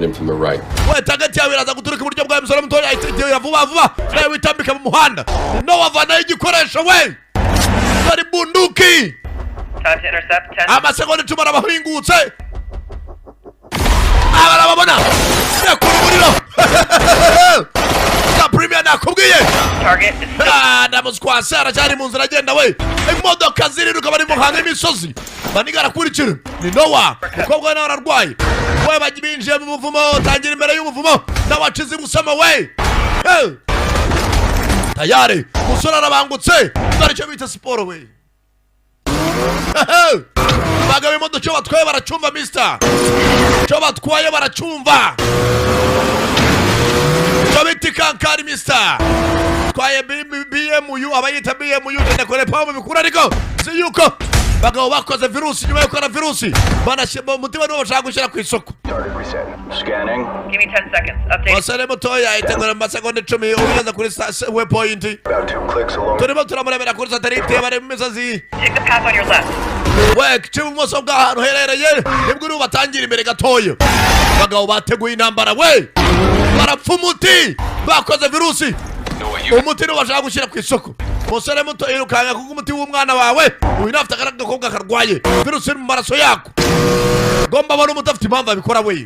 him from the right. We target yawe iraza guturuka iburyo bwa musore mutoya ya vuba vuba nawe witambika mu muhanda no wavana igikoresho we ari bunduki Time to intercept 10. amasegonda 10 arabahingutse abana sekuru muriro na premier nakubwiye Target is still. ndamuskwasa aracyari mu nzira agenda we imodoka ziriruka bari mu hanga imisozi banigara kurikira ni Noah ukobwa nawe ararwaye we bagibinjiye mu buvumo tangira imbere y'ubuvumo nawacize gusama we tayari musora arabangutse baricyo bita siporo we bagawe imodoka batwaye baracumva mister cyo batwaye baracumva Tabiti kankari mister twaye BMU abayita BMU ndakore pamu bikura ariko si yuko bagabo bakoze virusi nyuma yo gukora virusi banashima umutima no bashaka gushyira ku isoko. Target reset. Scanning. Give me 10 seconds. Update. Basare mutoya itegura amasegonda 10 ubiza kuri waypoint. About 2 clicks along. Turimo turamurabera kuri satellite bare mu misozi. Take the path on your left. We kimu muso bw'ahantu herereye nibwo uri batangira imbere gatoyo. Bagabo bateguye intambara we barapfumuti bakoze virusi umuti no bashaka gushyira ku isoko. Musore muto irukanga kuko umuti w'umwana wawe uyu nafite agakobwa karwaye virusi mu maraso yako gomba bari umutafite impamvu abikora we